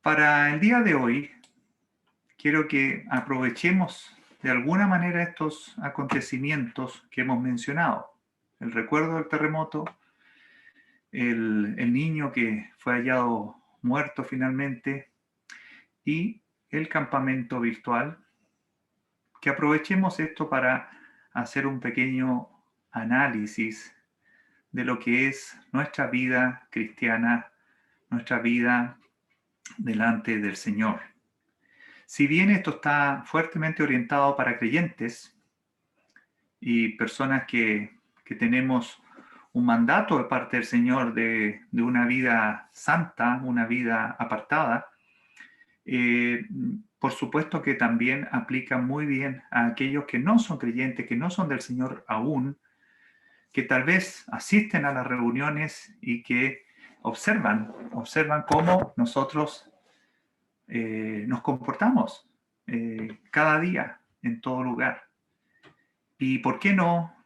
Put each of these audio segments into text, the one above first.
Para el día de hoy, quiero que aprovechemos de alguna manera estos acontecimientos que hemos mencionado. El recuerdo del terremoto, el niño que fue hallado muerto finalmente y el campamento virtual. Que aprovechemos esto para hacer un pequeño análisis de lo que es nuestra vida cristiana, nuestra vida delante del Señor. Si bien esto está fuertemente orientado para creyentes y personas que tenemos un mandato de parte del Señor de una vida santa, una vida apartada, por supuesto que también aplica muy bien a aquellos que no son creyentes, que no son del Señor aún, que tal vez asisten a las reuniones y que observan cómo nosotros nos comportamos cada día, en todo lugar. Y por qué no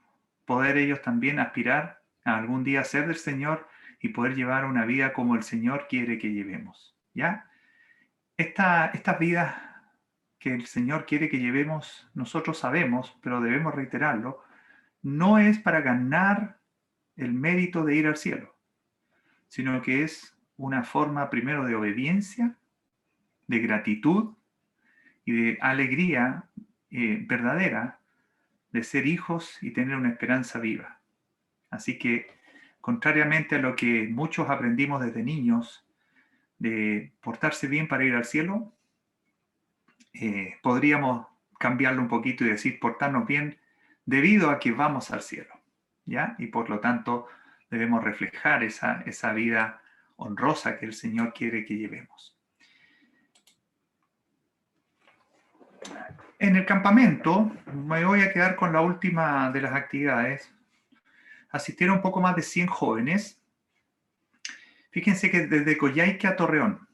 poder ellos también aspirar a algún día ser del Señor y poder llevar una vida como el Señor quiere que llevemos, ¿ya? Estas vidas que el Señor quiere que llevemos, nosotros sabemos, pero debemos reiterarlo, no es para ganar el mérito de ir al cielo, sino que es una forma primero de obediencia, de gratitud y de alegría verdadera de ser hijos y tener una esperanza viva. Así que, contrariamente a lo que muchos aprendimos desde niños, de portarse bien para ir al cielo, podríamos cambiarlo un poquito y decir portarnos bien debido a que vamos al cielo, ¿ya? Y por lo tanto debemos reflejar esa vida honrosa que el Señor quiere que llevemos. En el campamento, me voy a quedar con la última de las actividades. Asistieron un poco más de 100 jóvenes. Fíjense que desde Coyhaique a Torreón,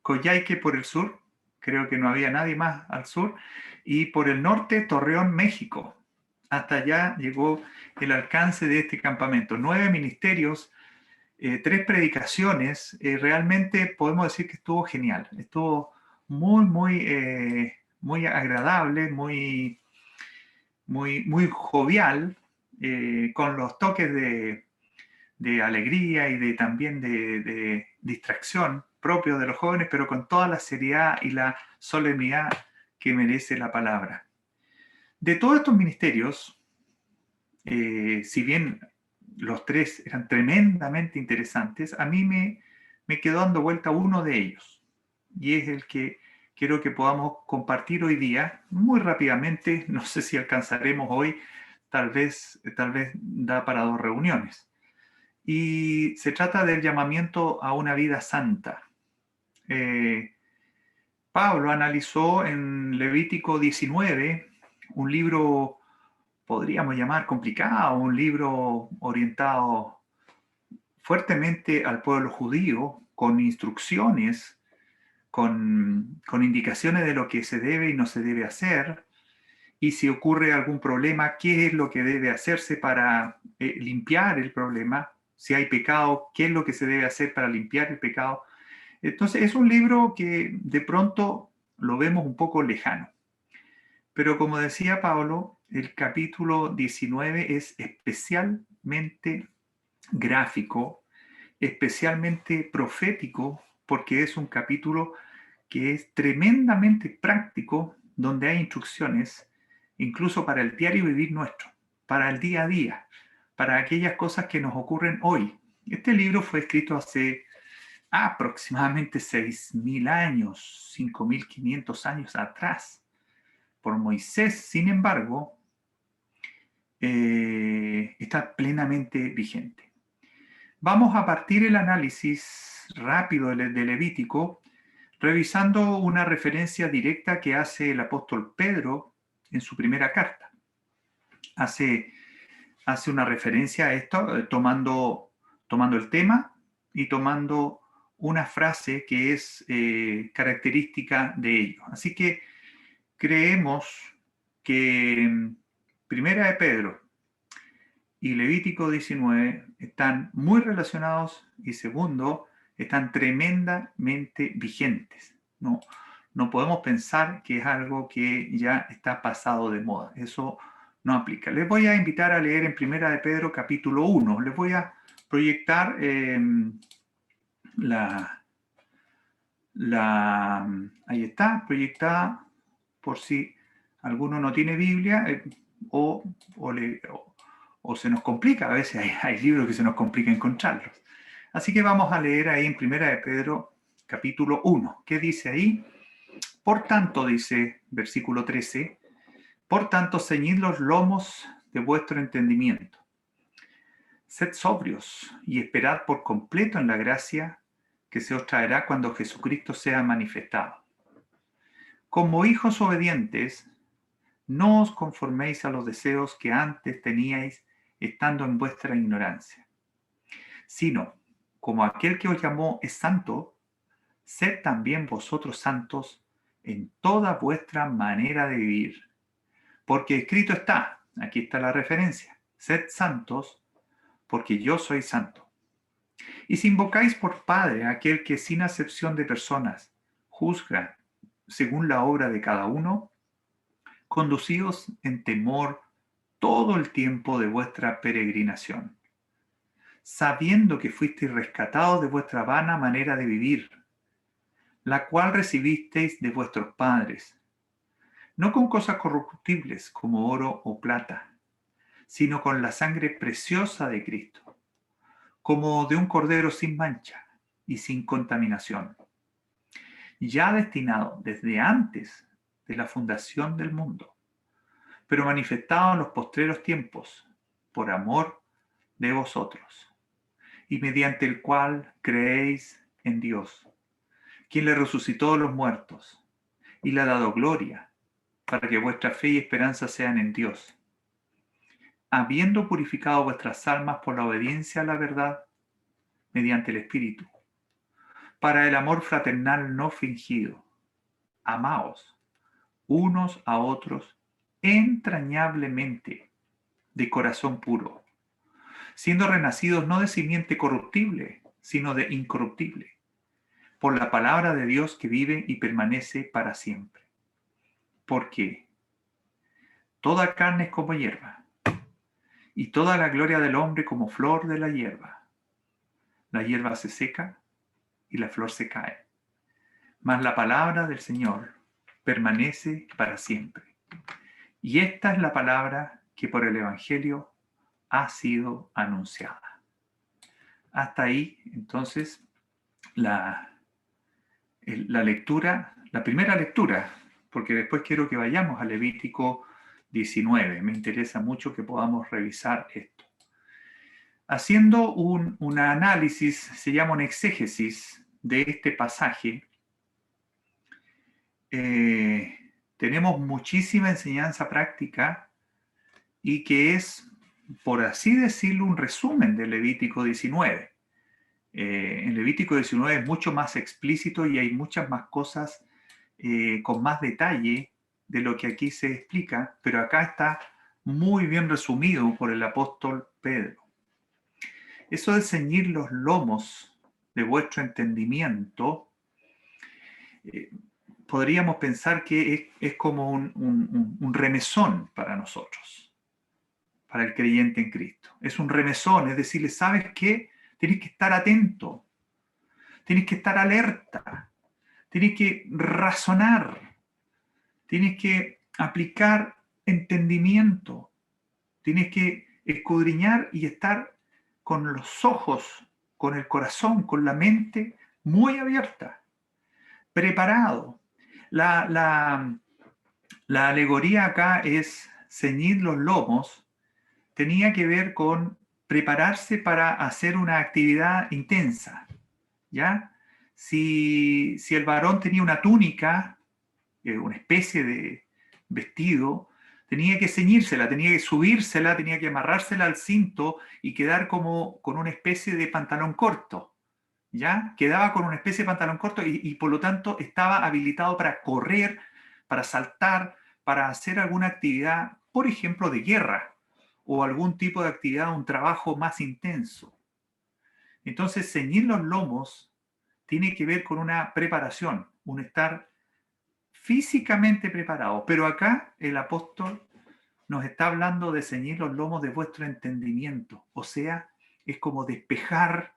Coyhaique por el sur, creo que no había nadie más al sur, y por el norte Torreón, México. Hasta allá llegó el alcance de este campamento. 9 ministerios, 3 predicaciones. Realmente podemos decir que estuvo genial. Estuvo muy agradable, muy jovial, con los toques de alegría y también de distracción propios de los jóvenes, pero con toda la seriedad y la solemnidad que merece la palabra. De todos estos ministerios, si bien los 3 eran tremendamente interesantes, a mí me quedó dando vuelta uno de ellos, y es el que quiero que podamos compartir hoy día, muy rápidamente. No sé si alcanzaremos hoy, tal vez da para 2 reuniones. Y se trata del llamamiento a una vida santa. Pablo analizó en Levítico 19, un libro, podríamos llamar complicado, un libro orientado fuertemente al pueblo judío, con instrucciones, con indicaciones de lo que se debe y no se debe hacer, y si ocurre algún problema, qué es lo que debe hacerse para limpiar el problema. Si hay pecado, qué es lo que se debe hacer para limpiar el pecado. Entonces es un libro que de pronto lo vemos un poco lejano. Pero como decía Pablo, el capítulo 19 es especialmente gráfico, especialmente profético, porque es un capítulo que es tremendamente práctico, donde hay instrucciones, incluso para el diario vivir nuestro, para el día a día, para aquellas cosas que nos ocurren hoy. Este libro fue escrito hace aproximadamente 6.000 años, 5.500 años atrás, por Moisés. Sin embargo, está plenamente vigente. Vamos a partir el análisis rápido de Levítico, revisando una referencia directa que hace el apóstol Pedro en su primera carta. Hace una referencia a esto, tomando el tema y tomando una frase que es característica de ello. Así que creemos que Primera de Pedro y Levítico 19 están muy relacionados, y segundo, están tremendamente vigentes. No, no podemos pensar que es algo que ya está pasado de moda. Eso no aplica. Les voy a invitar a leer en Primera de Pedro capítulo 1. Les voy a proyectar ahí está, proyectada por si alguno no tiene Biblia o, o se nos complica. A veces hay libros que se nos complica encontrarlos. Así que vamos a leer ahí en Primera de Pedro capítulo 1. ¿Qué dice ahí? Por tanto, dice versículo 13, por tanto, ceñid los lomos de vuestro entendimiento. Sed sobrios y esperad por completo en la gracia que se os traerá cuando Jesucristo sea manifestado. Como hijos obedientes, no os conforméis a los deseos que antes teníais estando en vuestra ignorancia, sino, como aquel que os llamó es santo, sed también vosotros santos en toda vuestra manera de vivir. Porque escrito está, aquí está la referencia, sed santos, porque yo soy santo. Y si invocáis por Padre a aquel que sin acepción de personas juzga según la obra de cada uno, conducíos en temor todo el tiempo de vuestra peregrinación, sabiendo que fuisteis rescatados de vuestra vana manera de vivir, la cual recibisteis de vuestros padres, no con cosas corruptibles como oro o plata, sino con la sangre preciosa de Cristo, como de un cordero sin mancha y sin contaminación, ya destinado desde antes de la fundación del mundo, pero manifestado en los postreros tiempos, por amor de vosotros, y mediante el cual creéis en Dios, quien le resucitó de los muertos, y le ha dado gloria, para que vuestra fe y esperanza sean en Dios, habiendo purificado vuestras almas por la obediencia a la verdad, mediante el Espíritu, para el amor fraternal no fingido. Amaos unos a otros entrañablemente, de corazón puro, siendo renacidos no de simiente corruptible, sino de incorruptible, por la palabra de Dios que vive y permanece para siempre. Porque toda carne es como hierba, y toda la gloria del hombre como flor de la hierba. La hierba se seca y la flor se cae, mas la palabra del Señor permanece para siempre. Y esta es la palabra que por el Evangelio ha sido anunciada. Hasta ahí, entonces, la lectura, la primera lectura, porque después quiero que vayamos a Levítico 19. Me interesa mucho que podamos revisar esto. Haciendo un análisis, se llama un exégesis de este pasaje, tenemos muchísima enseñanza práctica y que es, por así decirlo, un resumen de Levítico 19. En Levítico 19 es mucho más explícito y hay muchas más cosas con más detalle de lo que aquí se explica, pero acá está muy bien resumido por el apóstol Pedro. Eso de ceñir los lomos de vuestro entendimiento, podríamos pensar que es como un remesón para nosotros, para el creyente en Cristo. Es un remesón, es decirle, ¿sabes qué? Tienes que estar atento, tienes que estar alerta, tienes que razonar, tienes que aplicar entendimiento, tienes que escudriñar y estar con los ojos, con el corazón, con la mente muy abierta, preparado. La alegoría acá es ceñir los lomos, tenía que ver con prepararse para hacer una actividad intensa, ¿ya? Si el varón tenía una túnica, una especie de vestido, tenía que ceñírsela, tenía que subírsela, tenía que amarrársela al cinto y quedar como con una especie de pantalón corto, ¿ya? Quedaba con una especie de pantalón corto y por lo tanto estaba habilitado para correr, para saltar, para hacer alguna actividad, por ejemplo, de guerra o algún tipo de actividad, un trabajo más intenso. Entonces, ceñir los lomos tiene que ver con una preparación, un estar físicamente preparado. Pero acá el apóstol nos está hablando de ceñir los lomos de vuestro entendimiento. O sea, es como despejar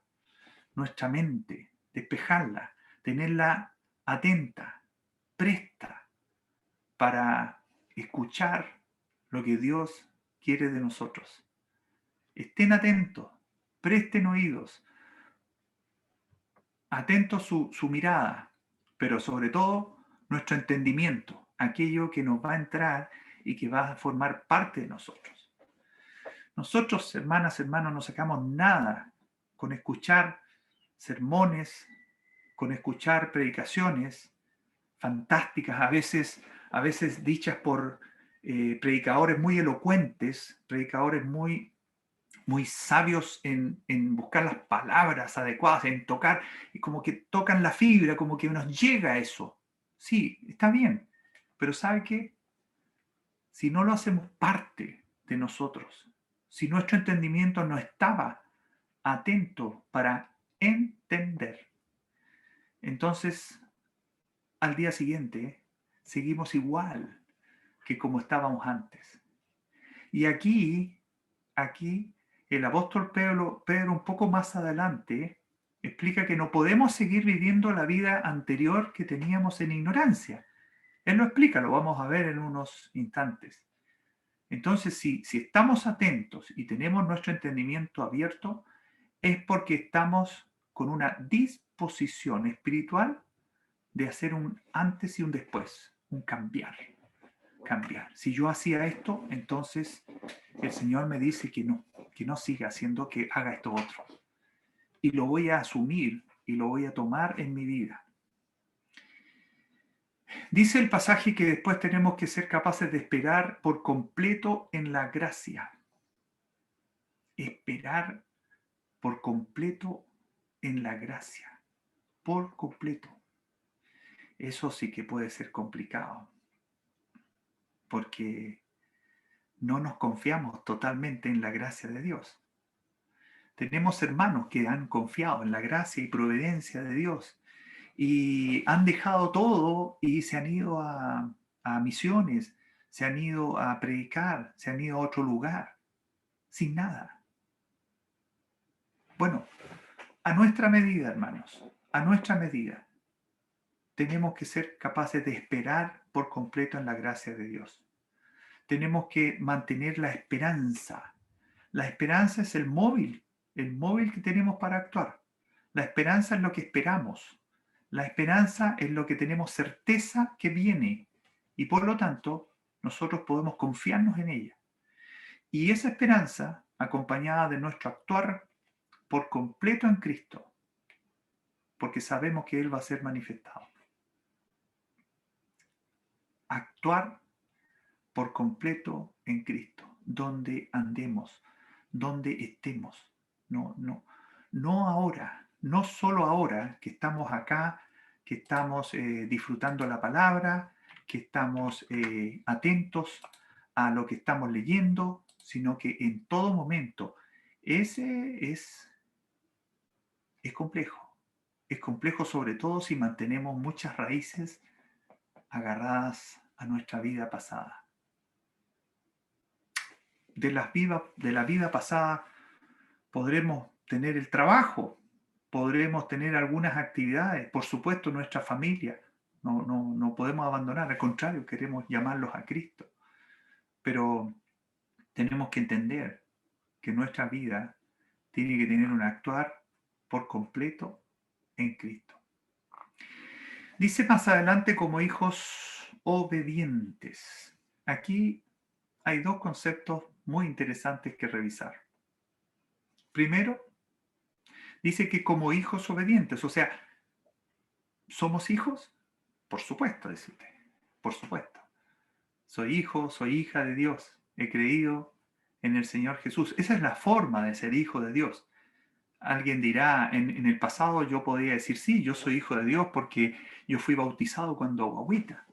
nuestra mente, despejarla, tenerla atenta, presta para escuchar lo que Dios quiere de nosotros. Estén atentos, presten oídos, atentos su mirada, pero sobre todo nuestro entendimiento, aquello que nos va a entrar y que va a formar parte de nosotros. Nosotros, hermanas, hermanos, no sacamos nada con escuchar sermones, con escuchar predicaciones fantásticas, a veces dichas por predicadores muy elocuentes, predicadores muy sabios en buscar las palabras adecuadas, en tocar, y como que tocan la fibra, como que nos llega eso. Sí, está bien, pero ¿sabe qué? Si no lo hacemos parte de nosotros, si nuestro entendimiento no estaba atento para entender, entonces al día siguiente seguimos igual que como estábamos antes. Y aquí el apóstol Pedro un poco más adelante explica que no podemos seguir viviendo la vida anterior que teníamos en ignorancia. Él lo explica, lo vamos a ver en unos instantes. Entonces, si estamos atentos y tenemos nuestro entendimiento abierto, es porque estamos con una disposición espiritual de hacer un antes y un después, un cambiar. Si yo hacía esto, entonces el Señor me dice que no siga haciendo, que haga esto otro. Y lo voy a asumir y lo voy a tomar en mi vida. Dice el pasaje que después tenemos que ser capaces de esperar por completo en la gracia. Esperar por completo en la gracia. Por completo. Eso sí que puede ser complicado. Porque no nos confiamos totalmente en la gracia de Dios. Tenemos hermanos que han confiado en la gracia y providencia de Dios y han dejado todo y se han ido a misiones, se han ido a predicar, se han ido a otro lugar, sin nada. Bueno, a nuestra medida, hermanos, a nuestra medida, tenemos que ser capaces de esperar por completo en la gracia de Dios. Tenemos que mantener la esperanza. La esperanza es el móvil que tenemos para actuar. La esperanza es lo que esperamos. La esperanza es lo que tenemos certeza que viene y por lo tanto nosotros podemos confiarnos en ella. Y esa esperanza, acompañada de nuestro actuar por completo en Cristo, porque sabemos que Él va a ser manifestado. Actuar por completo en Cristo, donde andemos, donde estemos. No ahora, no solo ahora que estamos acá, que estamos disfrutando la palabra, que estamos atentos a lo que estamos leyendo, sino que en todo momento. Ese es complejo. Es complejo sobre todo si mantenemos muchas raíces agarradas a nuestra vida pasada. De la vida pasada podremos tener el trabajo, podremos tener algunas actividades, por supuesto nuestra familia, no podemos abandonar, al contrario, queremos llamarlos a Cristo, pero tenemos que entender que nuestra vida tiene que tener un actuar por completo en Cristo. Dice más adelante como hijos obedientes. Aquí hay dos conceptos muy interesantes que revisar. Primero, dice que como hijos obedientes, o sea, ¿somos hijos? Por supuesto, dice usted, por supuesto. Soy hijo, soy hija de Dios, he creído en el Señor Jesús. Esa es la forma de ser hijo de Dios. Alguien dirá, en el pasado yo podía decir, sí, yo soy hijo de Dios porque yo fui bautizado cuando guagüita.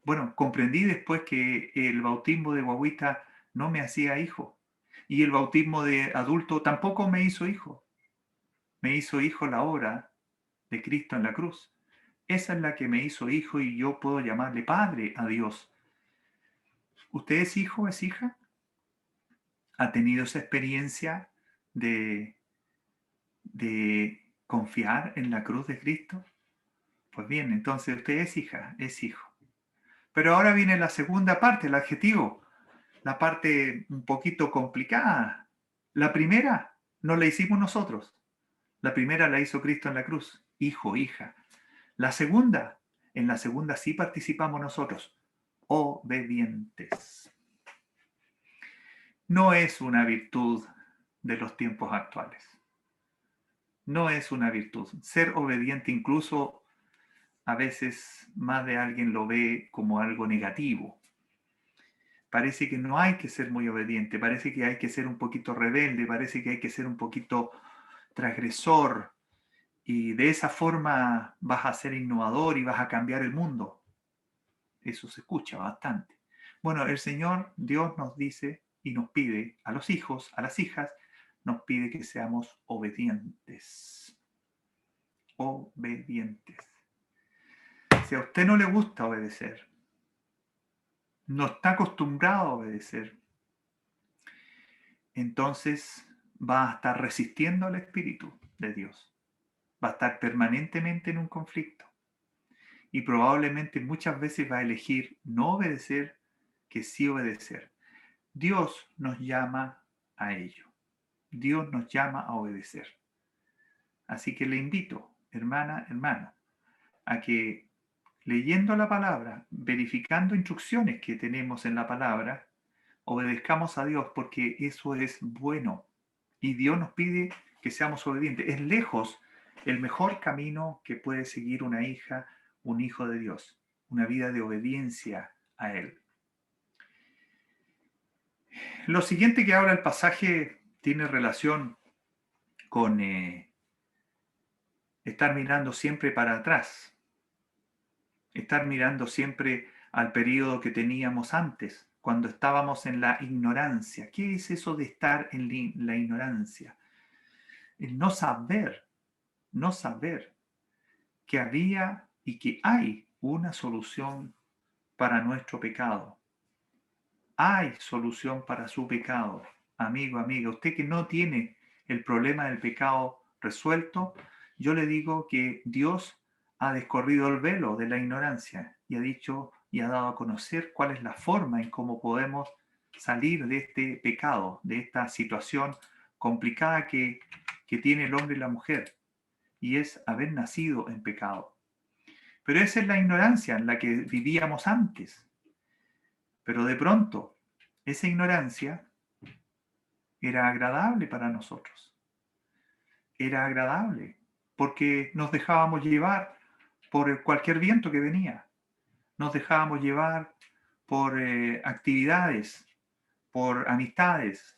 Bueno, comprendí después que el bautismo de guagüita no me hacía hijo y el bautismo de adulto tampoco me hizo hijo. me hizo hijo la obra de Cristo en la cruz. Esa es la que me hizo hijo y yo puedo llamarle Padre a Dios. ¿Usted es hijo, es hija? ¿Ha tenido esa experiencia de, de confiar en la cruz de Cristo? Pues bien, entonces usted es hija, es hijo. Pero ahora viene la segunda parte, el adjetivo, la parte un poquito complicada. La primera no la hicimos nosotros. La primera la hizo Cristo en la cruz, hijo, hija. La segunda, en la segunda sí participamos nosotros, obedientes. No es una virtud de los tiempos actuales. No es una virtud. Ser obediente incluso a veces más de alguien lo ve como algo negativo. Parece que no hay que ser muy obediente, parece que hay que ser un poquito rebelde, parece que hay que ser un poquito transgresor y de esa forma vas a ser innovador y vas a cambiar el mundo. Eso se escucha bastante. Bueno, el Señor Dios nos dice y nos pide a los hijos, a las hijas, nos pide que seamos obedientes. Obedientes. Si a usted no le gusta obedecer, no está acostumbrado a obedecer, entonces va a estar resistiendo al Espíritu de Dios. Va a estar permanentemente en un conflicto. Y probablemente muchas veces va a elegir no obedecer que sí obedecer. Dios nos llama a ello. Dios nos llama a obedecer. Así que le invito, hermana, hermano, a que leyendo la palabra, verificando instrucciones que tenemos en la palabra, obedezcamos a Dios porque eso es bueno. Y Dios nos pide que seamos obedientes. Es lejos el mejor camino que puede seguir una hija, un hijo de Dios. Una vida de obediencia a Él. Lo siguiente que habla el pasaje tiene relación con estar mirando siempre para atrás. Estar mirando siempre al periodo que teníamos antes, cuando estábamos en la ignorancia. ¿Qué es eso de estar en la ignorancia? El no saber que había y que hay una solución para nuestro pecado. Hay solución para su pecado, amigo, amiga. Usted que no tiene el problema del pecado resuelto, yo le digo que Dios ha descorrido el velo de la ignorancia y ha dicho y ha dado a conocer cuál es la forma en cómo podemos salir de este pecado, de esta situación complicada que tiene el hombre y la mujer, y es haber nacido en pecado. Pero esa es la ignorancia en la que vivíamos antes. Pero de pronto, esa ignorancia era agradable para nosotros. Era agradable porque nos dejábamos llevar por cualquier viento que venía. Nos dejábamos llevar por actividades, por amistades,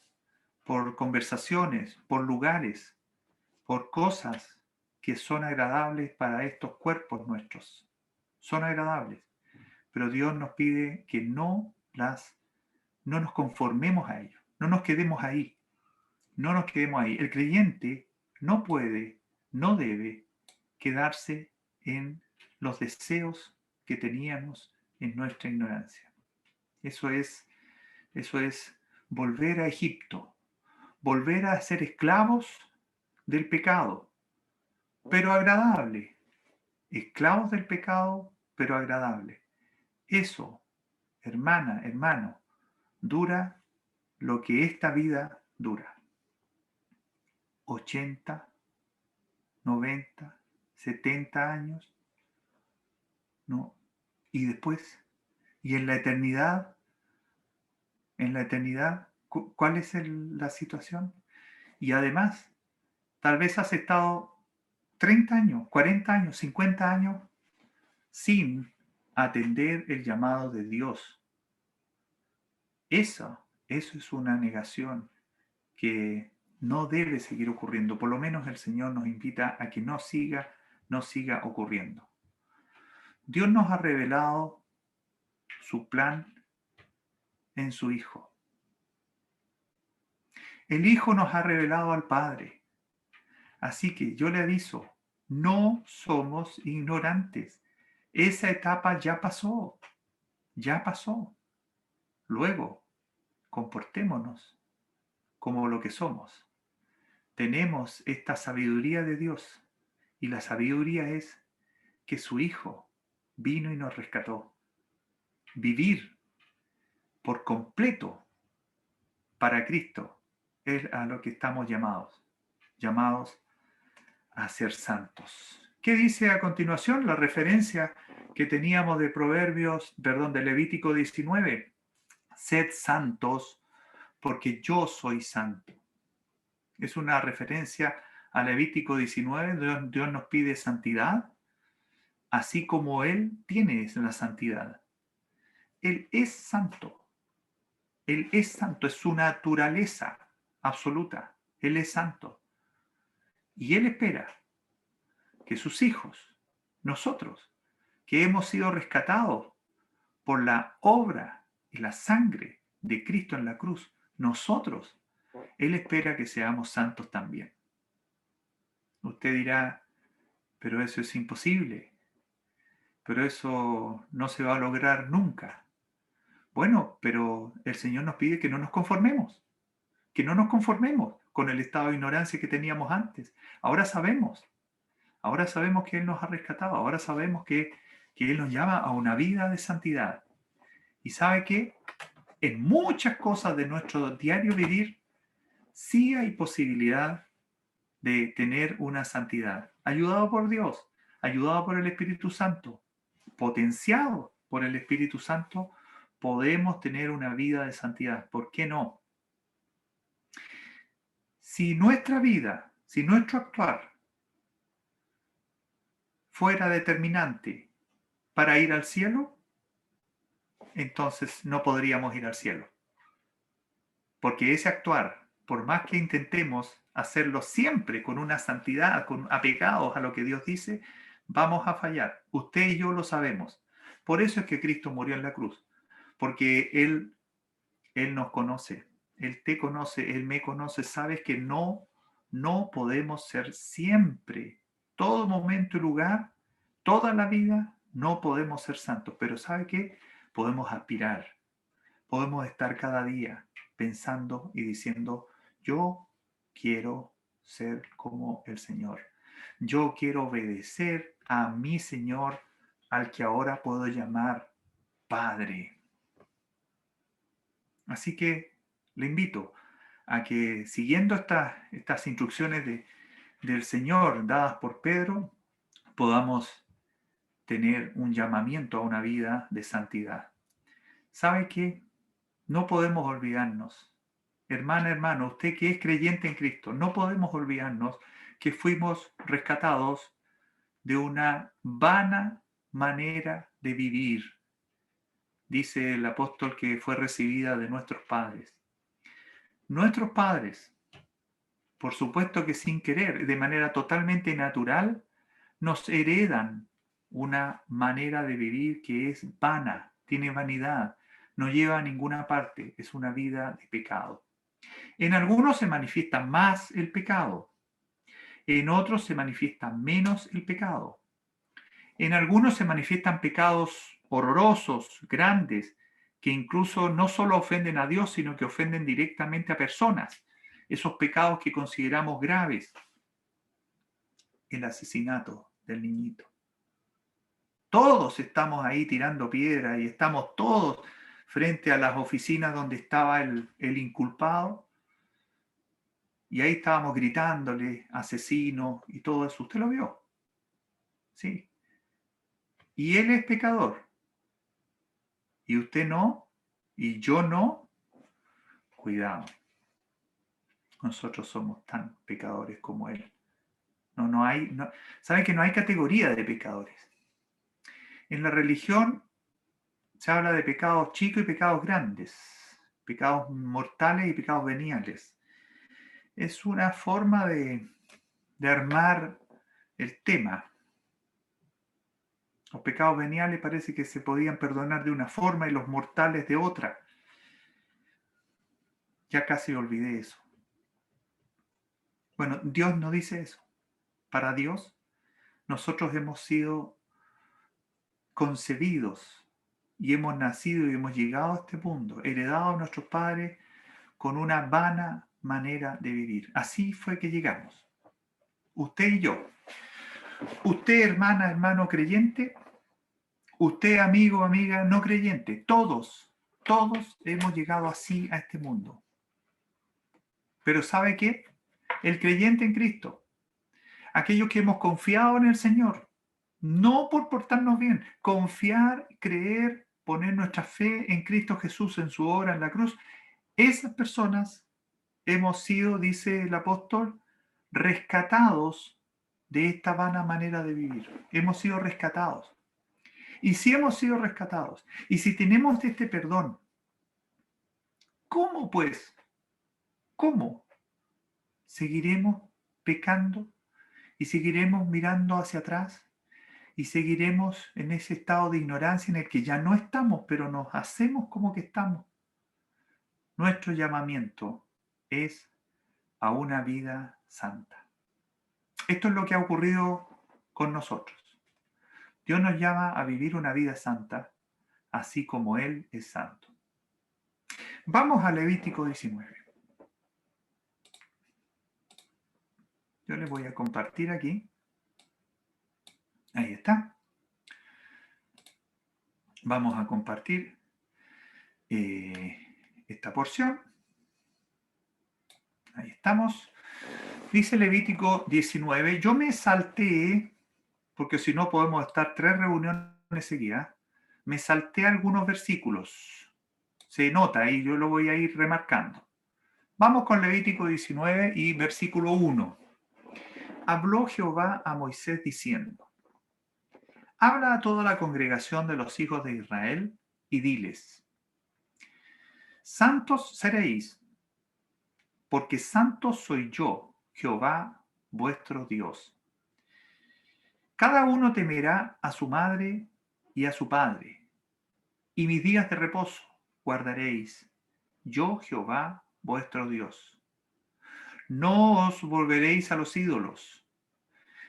por conversaciones, por lugares, por cosas que son agradables para estos cuerpos nuestros. Son agradables. Pero Dios nos pide que no nos conformemos a ello, no nos quedemos ahí, no nos quedemos ahí. El creyente no puede, no debe quedarse en los deseos que teníamos en nuestra ignorancia. Eso es volver a Egipto, volver a ser esclavos del pecado, pero agradable. Esclavos del pecado, pero agradable. Eso, hermana, hermano, dura lo que esta vida dura. 80, 90, 70 años, ¿no? Y después, y en la eternidad, ¿cuál es la situación? Y además, tal vez has estado 30 años, 40 años, 50 años sin atender el llamado de Dios. Eso es una negación que no debe seguir ocurriendo. Por lo menos el Señor nos invita a que no siga ocurriendo. Dios nos ha revelado su plan en su Hijo. El Hijo nos ha revelado al Padre. Así que yo le aviso, no somos ignorantes. Esa etapa ya pasó, ya pasó. Luego, comportémonos como lo que somos. Tenemos esta sabiduría de Dios y la sabiduría es que su Hijo vino y nos rescató. Vivir por completo para Cristo es a lo que estamos llamados a ser santos. ¿Qué dice a continuación la referencia que teníamos de Levítico 19? Sed santos porque yo soy santo. Es una referencia a Levítico 19, Dios nos pide santidad, así como Él tiene la santidad. Él es santo. Él es santo, es su naturaleza absoluta. Él es santo. Y Él espera que sus hijos, nosotros, que hemos sido rescatados por la obra y la sangre de Cristo en la cruz, nosotros, Él espera que seamos santos también. Usted dirá, pero eso es imposible, pero eso no se va a lograr nunca. Bueno, pero el Señor nos pide que no nos conformemos, con el estado de ignorancia que teníamos antes. Ahora sabemos que Él nos ha rescatado, ahora sabemos que Él nos llama a una vida de santidad. Y sabe que en muchas cosas de nuestro diario vivir, sí hay posibilidad de tener una santidad, ayudado por Dios, ayudado por el Espíritu Santo, potenciado por el Espíritu Santo, podemos tener una vida de santidad. ¿Por qué no? Si nuestra vida, si nuestro actuar fuera determinante para ir al cielo, entonces no podríamos ir al cielo. Porque ese actuar, por más que intentemos hacerlo siempre con una santidad, apegados a lo que Dios dice, vamos a fallar. Usted y yo lo sabemos. Por eso es que Cristo murió en la cruz. Porque Él nos conoce. Él te conoce, Él me conoce. Sabes que no podemos ser siempre, todo momento y lugar, toda la vida, no podemos ser santos. Pero ¿sabe qué? Podemos aspirar. Podemos estar cada día pensando y diciendo, yo quiero ser como el Señor. Yo quiero obedecer a mi Señor, al que ahora puedo llamar Padre. Así que le invito a que siguiendo estas instrucciones del Señor dadas por Pedro, podamos tener un llamamiento a una vida de santidad. ¿Sabe qué? No podemos olvidarnos, hermana, hermano, usted que es creyente en Cristo, no podemos olvidarnos que fuimos rescatados de una vana manera de vivir, dice el apóstol, que fue recibida de nuestros padres. Nuestros padres, por supuesto que sin querer, de manera totalmente natural, nos heredan una manera de vivir que es vana, tiene vanidad, no lleva a ninguna parte, es una vida de pecado. En algunos se manifiesta más el pecado, en otros se manifiesta menos el pecado. En algunos se manifiestan pecados horrorosos, grandes, que incluso no solo ofenden a Dios, sino que ofenden directamente a personas. Esos pecados que consideramos graves. El asesinato del niñito. Todos estamos ahí tirando piedra y estamos todos frente a las oficinas donde estaba el inculpado. Y ahí estábamos gritándole, asesino y todo eso. ¿Usted lo vio? Sí. Y él es pecador. Y usted no. Y yo no. Cuidado. Nosotros somos tan pecadores como él. ¿Saben que no hay categoría de pecadores? En la religión se habla de pecados chicos y pecados grandes. Pecados mortales y pecados veniales. Es una forma de armar el tema. Los pecados veniales parece que se podían perdonar de una forma y los mortales de otra. Ya casi olvidé eso. Bueno, Dios no dice eso. para Dios, nosotros hemos sido concebidos y hemos nacido y hemos llegado a este mundo, heredados a nuestros padres con una vana manera de vivir. Así fue que llegamos. Usted y yo. Usted, hermana, hermano creyente. Usted, amigo, amiga no creyente. Todos hemos llegado así a este mundo. Pero ¿sabe qué? El creyente en Cristo, aquellos que hemos confiado en el Señor, no por portarnos bien, confiar, creer, poner nuestra fe en Cristo Jesús, en su obra en la cruz, esas personas hemos sido, dice el apóstol, rescatados de esta vana manera de vivir. Hemos sido rescatados. Y si hemos sido rescatados, y si tenemos este perdón, ¿cómo pues? ¿Cómo? ¿Seguiremos pecando? ¿Y seguiremos mirando hacia atrás? ¿Y seguiremos en ese estado de ignorancia en el que ya no estamos, pero nos hacemos como que estamos? Nuestro llamamiento es a una vida santa. Esto es lo que ha ocurrido con nosotros. Dios nos llama a vivir una vida santa, así como Él es santo. Vamos a Levítico 19. Yo les voy a compartir aquí. Ahí está. Vamos a compartir esta porción. Ahí estamos. Dice Levítico 19. Yo me salté, porque si no podemos estar 3 reuniones seguidas, me salté algunos versículos. Se nota y yo lo voy a ir remarcando. Vamos con Levítico 19 y versículo 1. Habló Jehová a Moisés diciendo: habla a toda la congregación de los hijos de Israel y diles: santos seréis, porque santo soy yo, Jehová vuestro Dios. Cada uno temerá a su madre y a su padre, y mis días de reposo guardaréis, yo Jehová vuestro Dios. No os volveréis a los ídolos,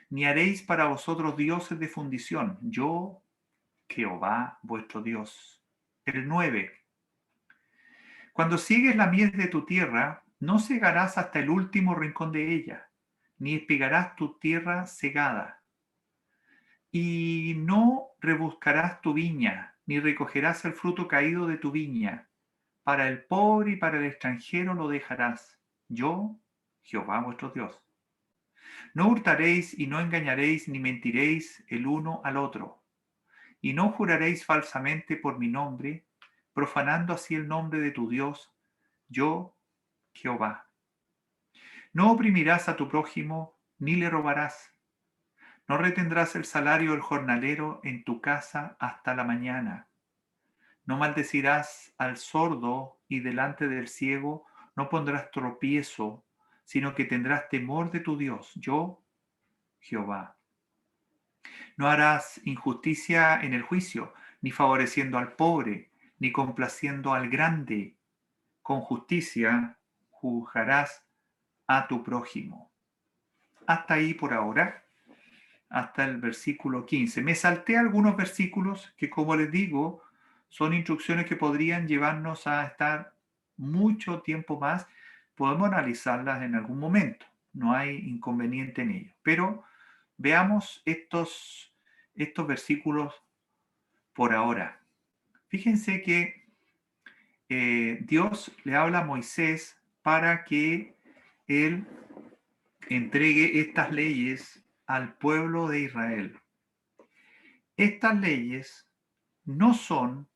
ni haréis para vosotros dioses de fundición, yo Jehová vuestro Dios. El 9. Cuando sigues la mies de tu tierra, no segarás hasta el último rincón de ella, ni espigarás tu tierra segada. Y no rebuscarás tu viña, ni recogerás el fruto caído de tu viña. Para el pobre y para el extranjero lo dejarás. Yo, Jehová vuestro Dios. No hurtaréis y no engañaréis ni mentiréis el uno al otro. Y no juraréis falsamente por mi nombre, profanando así el nombre de tu Dios, yo, Jehová. No oprimirás a tu prójimo, ni le robarás. No retendrás el salario del jornalero en tu casa hasta la mañana. No maldecirás al sordo y delante del ciego no pondrás tropiezo, sino que tendrás temor de tu Dios, yo, Jehová. No harás injusticia en el juicio, ni favoreciendo al pobre, ni complaciendo al grande. Con justicia juzgarás a tu prójimo. Hasta ahí por ahora, hasta el versículo 15. Me salté algunos versículos que, como les digo, son instrucciones que podrían llevarnos a estar mucho tiempo más. Podemos analizarlas en algún momento, no hay inconveniente en ello. Pero veamos estos versículos por ahora. Fíjense que Dios le habla a Moisés para que él entregue estas leyes al pueblo de Israel. Estas leyes no son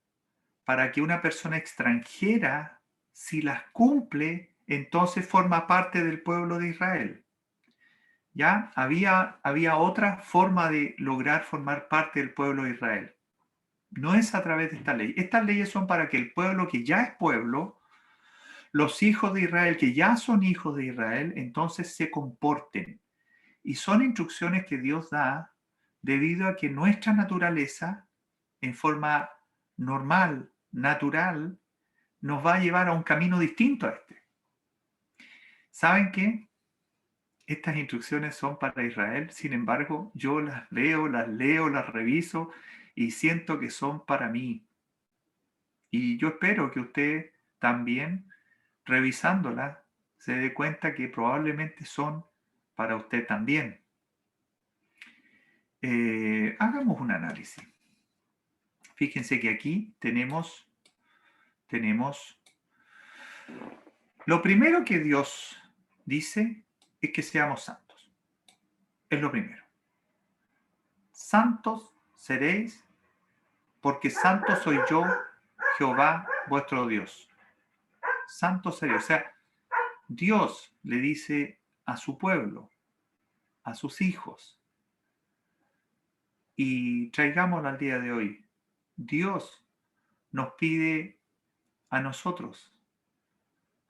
para que una persona extranjera, si las cumple, entonces forma parte del pueblo de Israel. Ya había otra forma de lograr formar parte del pueblo de Israel. No es a través de esta ley. Estas leyes son para que el pueblo que ya es pueblo, los hijos de Israel que ya son hijos de Israel, entonces se comporten. Y son instrucciones que Dios da debido a que nuestra naturaleza, en forma normal, natural, nos va a llevar a un camino distinto a este. ¿Saben qué? Estas instrucciones son para Israel, sin embargo, yo las leo, las reviso y siento que son para mí. Y yo espero que usted también, revisándolas, se dé cuenta que probablemente son para usted también. Hagamos un análisis. Fíjense que aquí tenemos lo primero que Dios dice es que seamos santos. Es lo primero. Santos seréis porque santo soy yo, Jehová, vuestro Dios. Santo seréis. O sea, Dios le dice a su pueblo, a sus hijos, y traigámoslo al día de hoy. Dios nos pide a nosotros,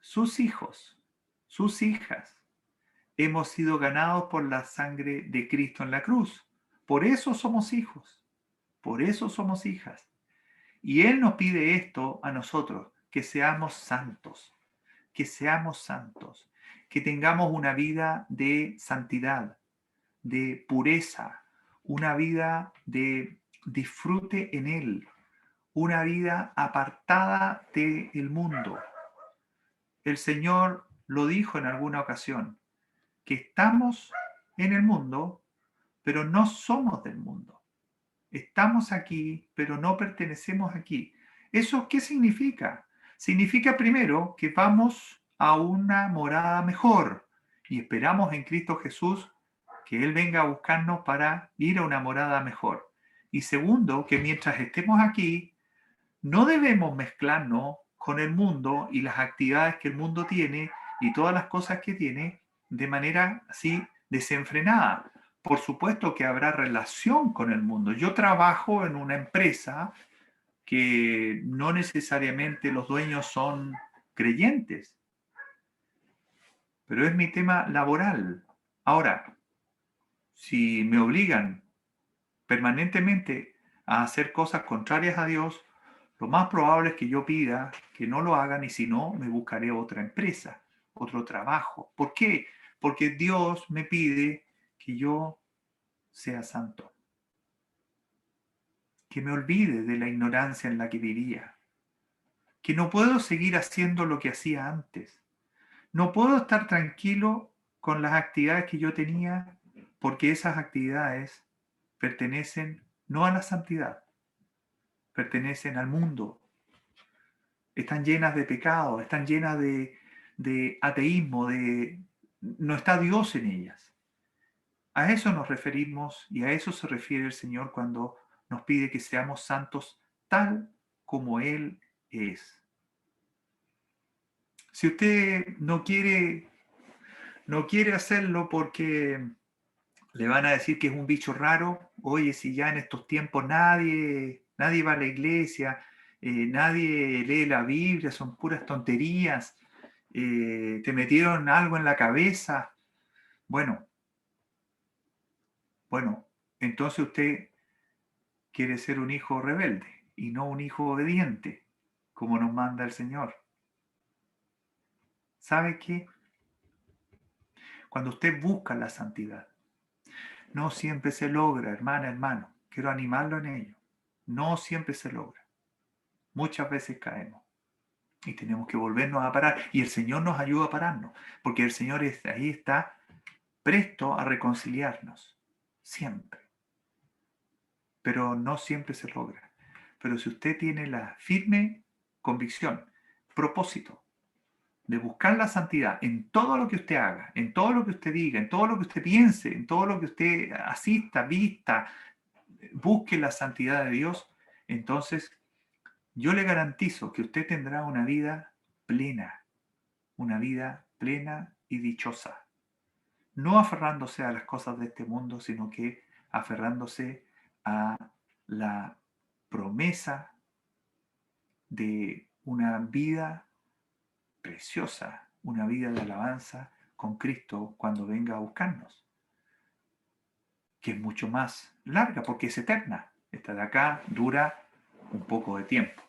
sus hijos, sus hijas, hemos sido ganados por la sangre de Cristo en la cruz. Por eso somos hijos, por eso somos hijas. Y Él nos pide esto a nosotros, que seamos santos, que tengamos una vida de santidad, de pureza, una vida de disfrute en Él, una vida apartada del mundo. El Señor lo dijo en alguna ocasión, que estamos en el mundo, pero no somos del mundo. Estamos aquí, pero no pertenecemos aquí. ¿Eso qué significa? Significa primero que vamos a una morada mejor y esperamos en Cristo Jesús que Él venga a buscarnos para ir a una morada mejor. Y segundo, que mientras estemos aquí, no debemos mezclarnos con el mundo y las actividades que el mundo tiene y todas las cosas que tiene de manera así desenfrenada. Por supuesto que habrá relación con el mundo. Yo trabajo en una empresa que no necesariamente los dueños son creyentes, pero es mi tema laboral. Ahora, si me obligan permanentemente a hacer cosas contrarias a Dios, lo más probable es que yo pida que no lo hagan y si no, me buscaré otra empresa, otro trabajo. ¿Por qué? Porque Dios me pide que yo sea santo, que me olvide de la ignorancia en la que vivía, que no puedo seguir haciendo lo que hacía antes. No puedo estar tranquilo con las actividades que yo tenía porque esas actividades pertenecen no a la santidad, pertenecen al mundo. Están llenas de pecado, están llenas de ateísmo, no está Dios en ellas. A eso nos referimos y a eso se refiere el Señor cuando nos pide que seamos santos tal como Él es. Si usted no quiere hacerlo porque le van a decir que es un bicho raro, oye, si ya en estos tiempos nadie va a la iglesia, nadie lee la Biblia, son puras tonterías, te metieron algo en la cabeza. Bueno, entonces usted quiere ser un hijo rebelde y no un hijo obediente, como nos manda el Señor. ¿Sabe qué? Cuando usted busca la santidad, no siempre se logra, hermana, hermano. Quiero animarlo en ello. No siempre se logra. Muchas veces caemos y tenemos que volvernos a parar. Y el Señor nos ayuda a pararnos, porque el Señor ahí está presto a reconciliarnos. Siempre. Pero no siempre se logra. Pero si usted tiene la firme convicción, propósito, de buscar la santidad en todo lo que usted haga, en todo lo que usted diga, en todo lo que usted piense, en todo lo que usted asista, vista, busque la santidad de Dios, entonces yo le garantizo que usted tendrá una vida plena y dichosa. No aferrándose a las cosas de este mundo, sino que aferrándose a la promesa de una vida preciosa, una vida de alabanza con Cristo cuando venga a buscarnos, que es mucho más larga porque es eterna. Esta de acá dura un poco de tiempo.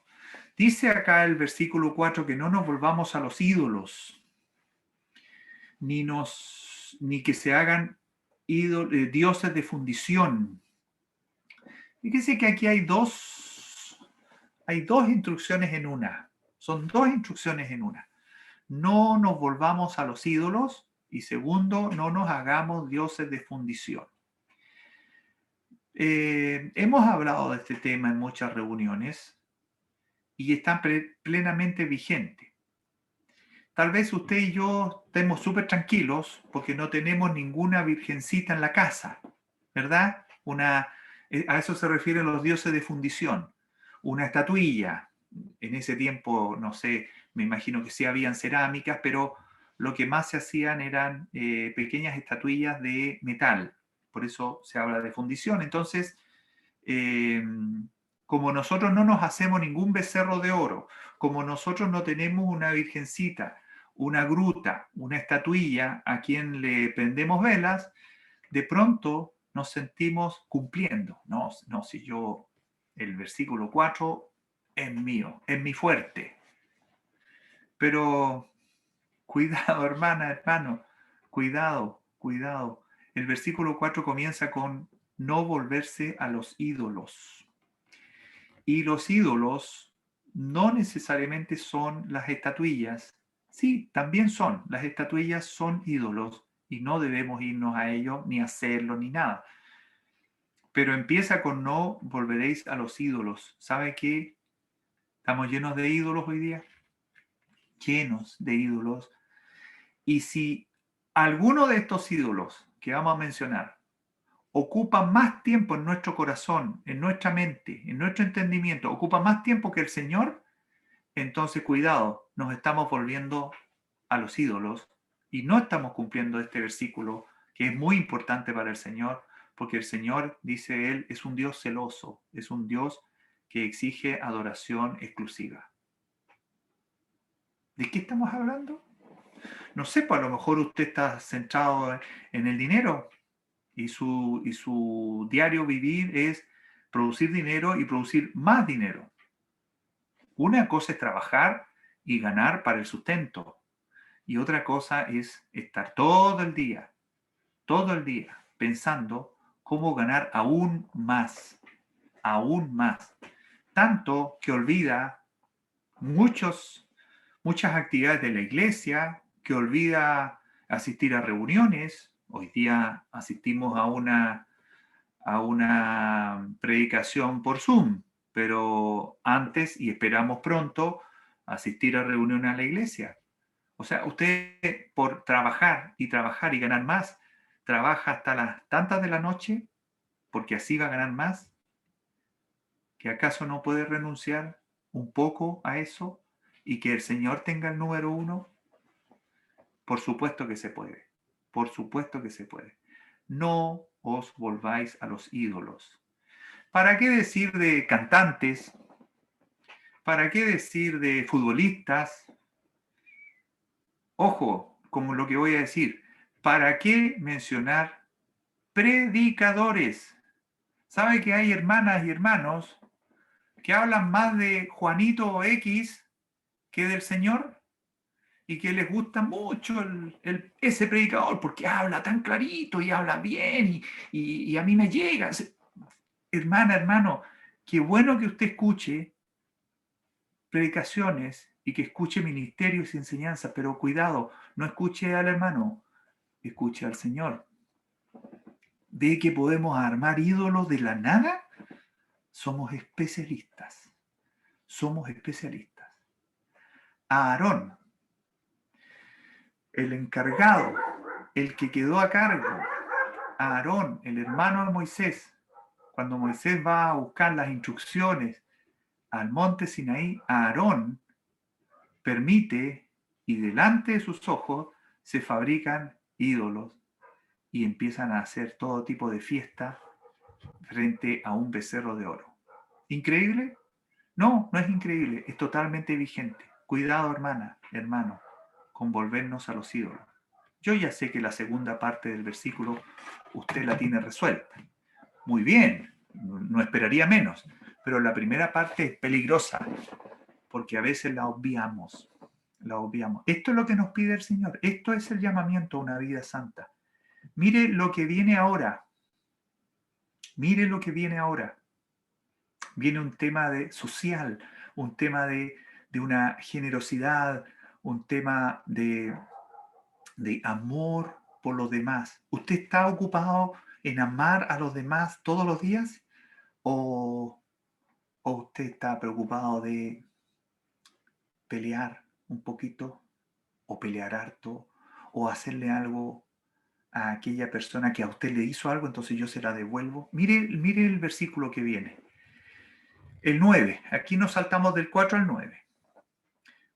Dice acá el versículo 4 que no nos volvamos a los ídolos, ni nos ni que se hagan dioses de fundición. Fíjese que aquí hay dos instrucciones en una. Son dos instrucciones en una. No nos volvamos a los ídolos y segundo, no nos hagamos dioses de fundición. Hemos hablado de este tema en muchas reuniones y está plenamente vigente. Tal vez usted y yo estemos súper tranquilos porque no tenemos ninguna virgencita en la casa, ¿verdad? A eso se refieren los dioses de fundición. Una estatuilla. En ese tiempo, no sé, me imagino que sí habían cerámicas, pero lo que más se hacían eran pequeñas estatuillas de metal. Por eso se habla de fundición. Entonces, como nosotros no nos hacemos ningún becerro de oro, como nosotros no tenemos una virgencita, una gruta, una estatuilla a quien le prendemos velas, de pronto nos sentimos cumpliendo. No, no, si yo, el versículo 4 es mío, es mi fuerte. Pero cuidado, hermana, hermano, cuidado, cuidado. El versículo 4 comienza con no volverse a los ídolos. Y los ídolos no necesariamente son las estatuillas. Sí, también son. Las estatuillas son ídolos y no debemos irnos a ellos, ni hacerlo, ni nada. Pero empieza con no volveréis a los ídolos. ¿Sabe qué? Estamos llenos de ídolos hoy día. Llenos de ídolos. Y si alguno de estos ídolos que vamos a mencionar ocupa más tiempo en nuestro corazón, en nuestra mente, en nuestro entendimiento, ocupa más tiempo que el Señor, entonces cuidado, nos estamos volviendo a los ídolos y no estamos cumpliendo este versículo que es muy importante para el Señor, porque el Señor, dice Él, es un Dios celoso, es un Dios que exige adoración exclusiva. ¿De qué estamos hablando? No sé, pues a lo mejor usted está centrado en el dinero y su diario vivir es producir dinero y producir más dinero. Una cosa es trabajar y ganar para el sustento. Y otra cosa es estar todo el día, pensando cómo ganar aún más. Tanto que olvida muchas actividades de la iglesia, que olvida asistir a reuniones. Hoy día asistimos a una predicación por Zoom, pero antes, y esperamos pronto, asistir a reuniones a la iglesia. O sea, usted por trabajar y ganar más, trabaja hasta las tantas de la noche, porque así va a ganar más, que acaso no puede renunciar un poco a eso y que el Señor tenga el número uno. Por supuesto que se puede, por supuesto que se puede. No os volváis a los ídolos. ¿Para qué decir de cantantes? ¿Para qué decir de futbolistas? Ojo, como lo que voy a decir, ¿para qué mencionar predicadores? ¿Sabe que hay hermanas y hermanos que hablan más de Juanito X que del Señor? Y que les gusta mucho ese predicador porque habla tan clarito y habla bien y a mí me llega. Hermana, hermano, qué bueno que usted escuche predicaciones y que escuche ministerios y enseñanzas, pero cuidado, no escuche al hermano, escuche al Señor. ¿Ve que podemos armar ídolos de la nada? Somos especialistas. Somos especialistas. Aarón, el encargado, el que quedó a cargo, Aarón, el hermano de Moisés, cuando Moisés va a buscar las instrucciones al monte Sinaí, Aarón permite y delante de sus ojos se fabrican ídolos y empiezan a hacer todo tipo de fiesta frente a un becerro de oro. ¿Increíble? No, no es increíble, es totalmente vigente. Cuidado, hermana, hermano, con volvernos a los ídolos. Yo ya sé que la segunda parte del versículo usted la tiene resuelta. Muy bien, no esperaría menos, pero la primera parte es peligrosa porque a veces la obviamos. Esto es lo que nos pide el Señor. Esto es el llamamiento a una vida santa. Mire lo que viene ahora. Mire lo que viene ahora. Viene un tema social, un tema de una generosidad, un tema de amor por los demás. ¿Usted está ocupado en amar a los demás todos los días? ¿O usted está preocupado de pelear un poquito, o pelear harto, o hacerle algo a aquella persona que a usted le hizo algo, entonces yo se la devuelvo? Mire el versículo que viene. El 9. Aquí nos saltamos del 4 al 9.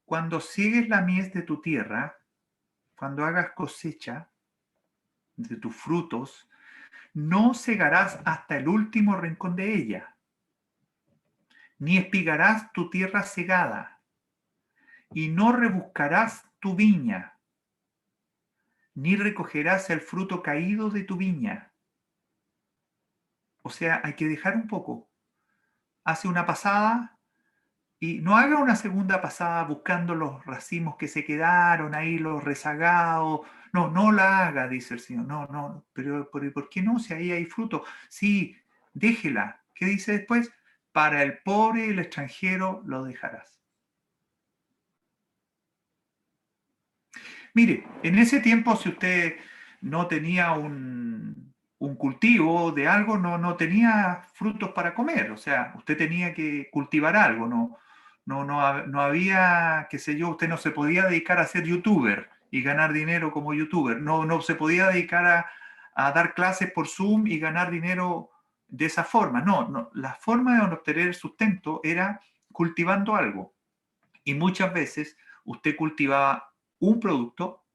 Cuando siegues la mies de tu tierra, cuando hagas cosecha de tus frutos, no segarás hasta el último rincón de ella, ni espigarás tu tierra segada, y no rebuscarás tu viña, ni recogerás el fruto caído de tu viña. O sea, hay que dejar un poco. Hace una pasada y no haga una segunda pasada buscando los racimos que se quedaron ahí, los rezagados. No, no la haga, dice el Señor. No, no, pero ¿por qué no? Si ahí hay fruto. Sí, déjela. ¿Qué dice después? Para el pobre y el extranjero lo dejarás. Mire, en ese tiempo, si usted no tenía un cultivo de algo, no tenía frutos para comer. O sea, usted tenía que cultivar algo. No había, qué sé yo, usted no se podía dedicar a ser youtuber y ganar dinero como youtuber. No se podía dedicar a dar clases por Zoom y ganar dinero de esa forma. No, la forma de obtener sustento era cultivando algo. Y muchas veces usted cultivaba un producto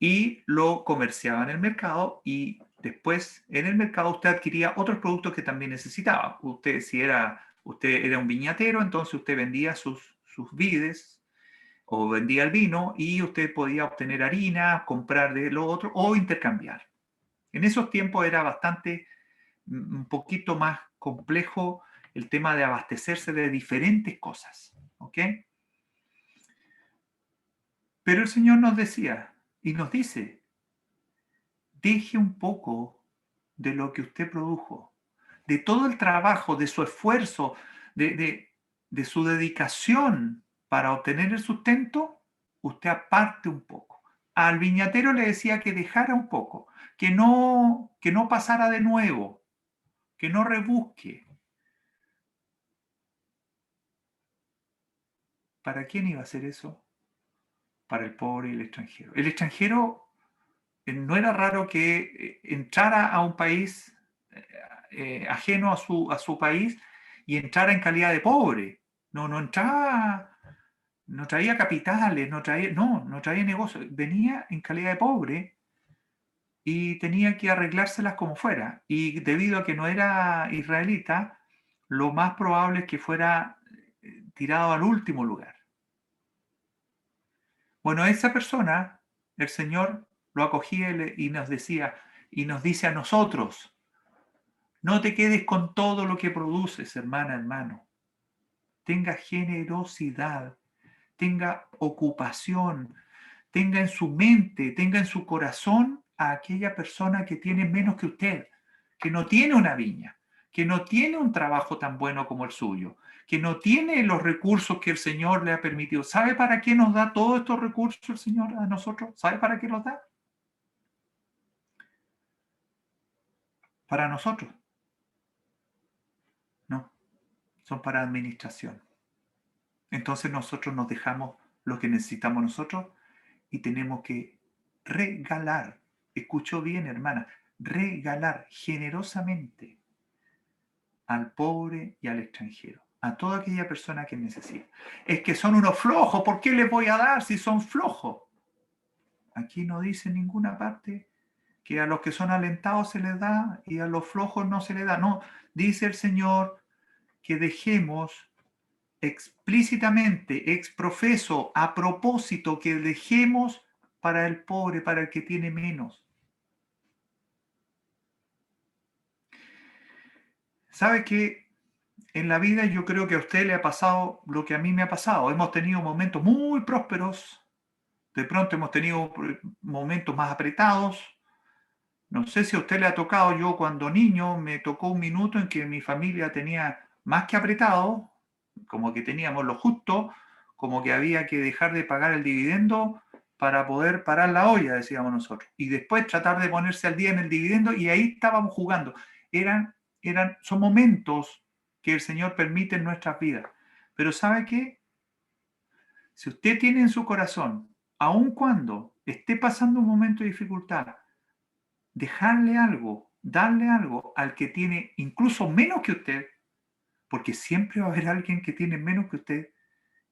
y lo comerciaba en el mercado, y después en el mercado usted adquiría otros productos que también necesitaba. Usted era un viñatero, entonces usted vendía sus vides o vendía el vino, y usted podía obtener harina, comprar de lo otro o intercambiar. En esos tiempos era bastante, un poquito más complejo el tema de abastecerse de diferentes cosas. ¿Ok? Pero el Señor nos decía y nos dice: deje un poco de lo que usted produjo, de todo el trabajo, de su esfuerzo, de su dedicación para obtener el sustento. Usted aparte un poco. Al viñatero le decía que dejara un poco, que no pasara de nuevo, que no rebusque. ¿Para quién iba a hacer eso? Para el pobre y el extranjero. El extranjero, no era raro que entrara a un país ajeno a su país, y entrara en calidad de pobre. No entraba, no traía capitales, no traía negocios. Venía en calidad de pobre y tenía que arreglárselas como fuera. Y debido a que no era israelita, lo más probable es que fuera tirado al último lugar. Bueno, esa persona, el Señor lo acogía y nos decía, y nos dice a nosotros: no te quedes con todo lo que produces, hermana, hermano. Tenga generosidad, tenga ocupación, tenga en su mente, tenga en su corazón a aquella persona que tiene menos que usted, que no tiene una viña, que no tiene un trabajo tan bueno como el suyo, que no tiene los recursos que el Señor le ha permitido. ¿Sabe para qué nos da todos estos recursos el Señor a nosotros? ¿Sabe para qué los da? Para nosotros. No, son para administración. Entonces nosotros nos dejamos lo que necesitamos nosotros y tenemos que regalar. Escuchó bien, hermana, regalar generosamente al pobre y al extranjero, a toda aquella persona que necesita. Es que son unos flojos, ¿por qué les voy a dar si son flojos? Aquí no dice en ninguna parte que a los que son alentados se les da y a los flojos no se les da. No, dice el Señor que dejemos explícitamente, ex profeso, a propósito, que dejemos para el pobre, para el que tiene menos. ¿Sabe qué? En la vida yo creo que a usted le ha pasado lo que a mí me ha pasado. Hemos tenido momentos muy prósperos, de pronto hemos tenido momentos más apretados, No sé si a usted le ha tocado, yo cuando niño me tocó un minuto en que mi familia tenía más que apretado, como que teníamos lo justo, como que había que dejar de pagar el dividendo para poder parar la olla, decíamos nosotros. Y después tratar de ponerse al día en el dividendo y ahí estábamos jugando. Son momentos que el Señor permite en nuestras vidas. Pero ¿sabe qué? Si usted tiene en su corazón, aun cuando esté pasando un momento de dificultad, dejarle algo, darle algo al que tiene incluso menos que usted, porque siempre va a haber alguien que tiene menos que usted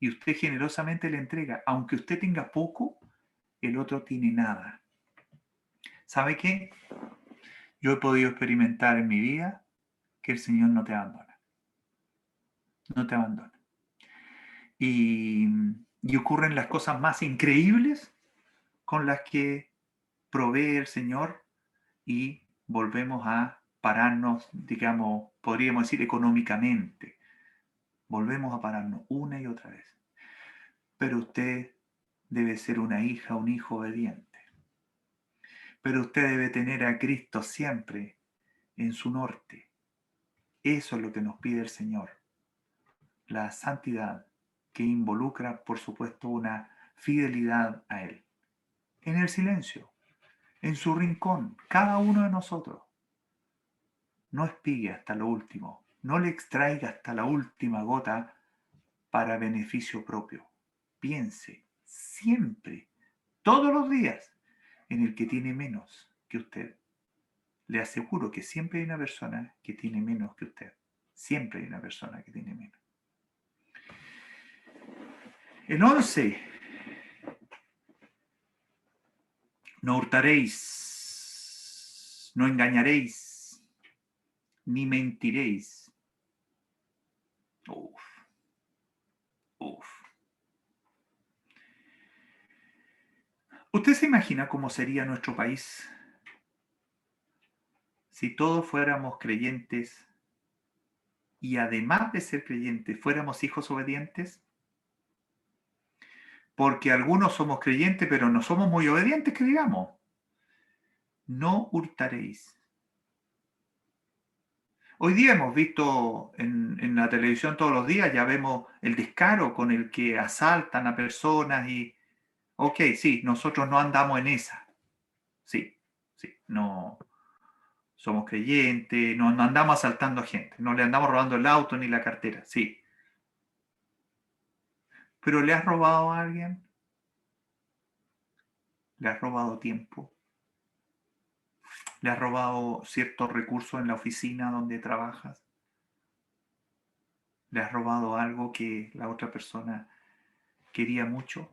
y usted generosamente le entrega, aunque usted tenga poco, el otro tiene nada. ¿Sabe qué? Yo he podido experimentar en mi vida que el Señor no te abandona, no te abandona. Y, y ocurren las cosas más increíbles con las que provee el Señor y volvemos a pararnos, digamos, podríamos decir económicamente. Volvemos a pararnos una y otra vez. Pero usted debe ser una hija, un hijo obediente. Pero usted debe tener a Cristo siempre en su norte. Eso es lo que nos pide el Señor. La santidad que involucra, por supuesto, una fidelidad a Él. En el silencio, en su rincón, cada uno de nosotros. No espigue hasta lo último, no le extraiga hasta la última gota para beneficio propio. Piense siempre, todos los días, en el que tiene menos que usted. Le aseguro que siempre hay una persona que tiene menos que usted. Siempre hay una persona que tiene menos. El 11. No hurtaréis, no engañaréis, ni mentiréis. Uf, uf. ¿Usted se imagina cómo sería nuestro país si todos fuéramos creyentes y además de ser creyentes fuéramos hijos obedientes? Porque algunos somos creyentes pero no somos muy obedientes, que digamos. No hurtaréis. Hoy día hemos visto en la televisión todos los días, ya vemos el descaro con el que asaltan a personas y, ok, sí, nosotros no andamos en esa. Sí, sí, no somos creyentes, no andamos asaltando a gente, no le andamos robando el auto ni la cartera, sí. Pero ¿le has robado a alguien? ¿Le has robado tiempo? ¿Le has robado ciertos recursos en la oficina donde trabajas? ¿Le has robado algo que la otra persona quería mucho?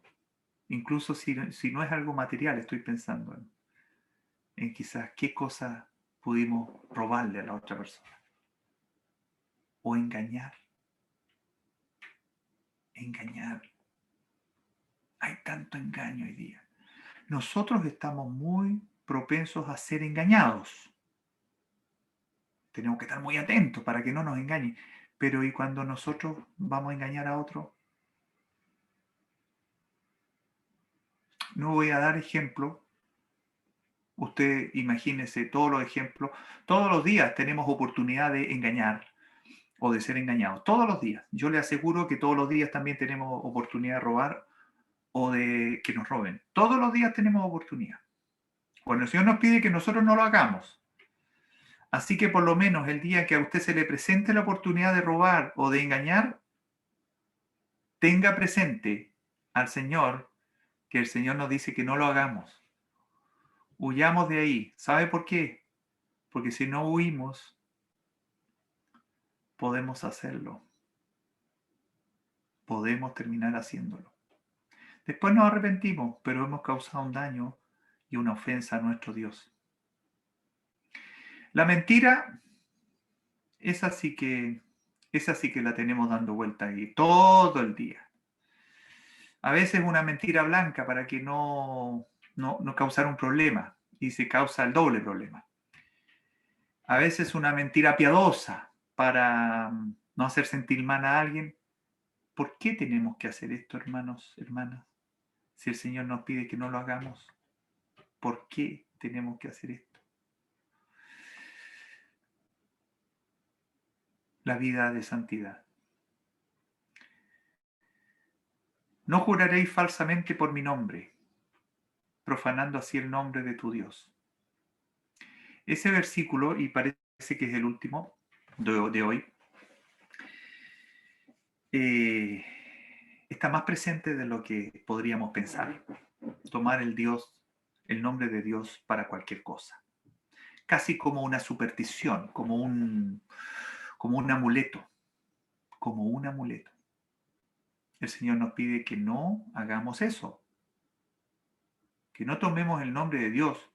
Incluso si no es algo material, estoy pensando en quizás qué cosa pudimos robarle a la otra persona. O engañar. Engañar. Hay tanto engaño hoy día. Nosotros estamos muy propensos a ser engañados. Tenemos que estar muy atentos para que no nos engañen. Pero ¿y cuando nosotros vamos a engañar a otro? No voy a dar ejemplo. Usted imagínese todos los ejemplos. Todos los días tenemos oportunidad de engañar o de ser engañados. Todos los días. Yo le aseguro que todos los días también tenemos oportunidad de robar o de que nos roben. Todos los días tenemos oportunidad. Bueno, el Señor nos pide que nosotros no lo hagamos. Así que por lo menos el día que a usted se le presente la oportunidad de robar o de engañar, tenga presente al Señor que el Señor nos dice que no lo hagamos. Huyamos de ahí. ¿Sabe por qué? Porque si no huimos, podemos hacerlo. Podemos terminar haciéndolo. Después nos arrepentimos, pero hemos causado un daño y una ofensa a nuestro Dios. La mentira, esa sí que la tenemos dando vuelta ahí todo el día. A veces una mentira blanca para que no causar un problema y se causa el doble problema. A veces una mentira piadosa para no hacer sentir mal a alguien. ¿Por qué tenemos que hacer esto, hermanos, hermanas? Si el Señor nos pide que no lo hagamos, ¿por qué tenemos que hacer esto? la vida de santidad. No juraréis falsamente por mi nombre, profanando así el nombre de tu Dios. Ese versículo, y parece que es el último de hoy, está más presente de lo que podríamos pensar. Tomar el nombre de Dios para cualquier cosa. Casi como una superstición, como un amuleto, como un amuleto. El Señor nos pide que no hagamos eso, que no tomemos el nombre de Dios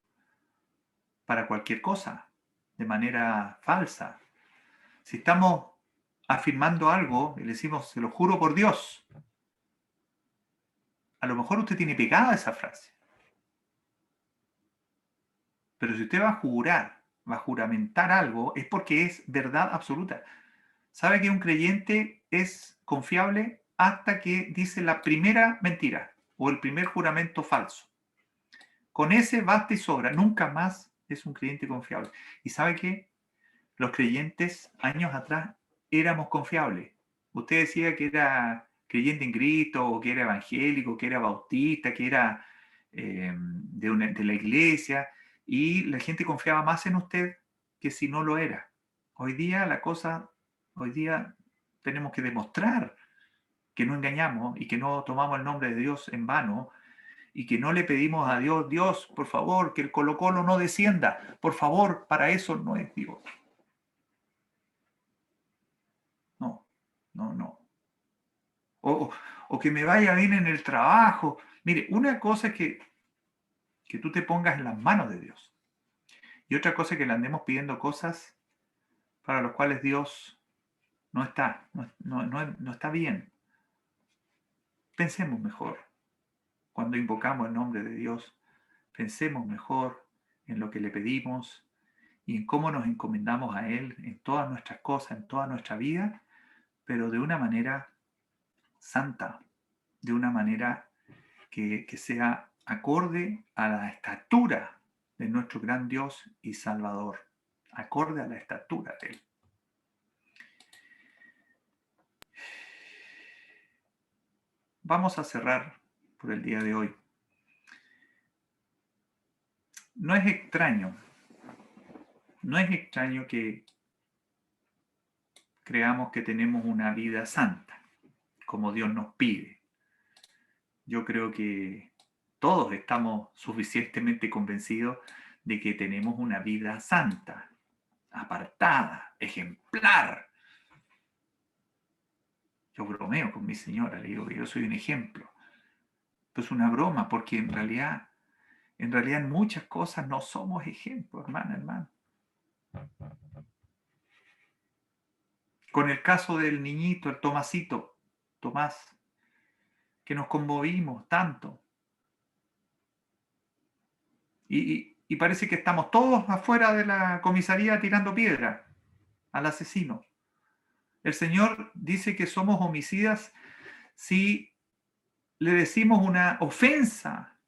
para cualquier cosa, de manera falsa. Si estamos afirmando algo y le decimos, se lo juro por Dios, a lo mejor usted tiene pegada esa frase. Pero si usted va a jurar, va a juramentar algo, es porque es verdad absoluta. ¿Sabe que un creyente es confiable hasta que dice la primera mentira o el primer juramento falso? Con ese basta y sobra. Nunca más es un creyente confiable. ¿Y sabe qué? Los creyentes años atrás éramos confiables. Usted decía que era creyente en Cristo, o que era evangélico, que era bautista, que era de la iglesia, y la gente confiaba más en usted que si no lo era. Hoy día hoy día tenemos que demostrar que no engañamos y que no tomamos el nombre de Dios en vano y que no le pedimos a Dios, Dios, por favor, que el Colo-Colo no descienda. Por favor, para eso no es Dios. No, no, no. O que me vaya bien en el trabajo. Mire, una cosa es que tú te pongas en las manos de Dios. Y otra cosa es que le andemos pidiendo cosas para las cuales Dios no está, no está bien. Pensemos mejor. Cuando invocamos el nombre de Dios, pensemos mejor en lo que le pedimos y en cómo nos encomendamos a Él en todas nuestras cosas, en toda nuestra vida, pero de una manera santa, de una manera que sea acorde a la estatura de nuestro gran Dios y Salvador, acorde a la estatura de Él. Vamos a cerrar por el día de hoy. No es extraño que creamos que tenemos una vida santa, como Dios nos pide. Yo creo que todos estamos suficientemente convencidos de que tenemos una vida santa, apartada, ejemplar. Yo bromeo con mi señora, le digo que yo soy un ejemplo. Pues es una broma, porque en realidad en muchas cosas no somos ejemplos, hermano. Con el caso del niñito, el Tomasito, Tomás, que nos conmovimos tanto. Y parece que estamos todos afuera de la comisaría tirando piedra al asesino. El Señor dice que somos homicidas si le decimos una ofensa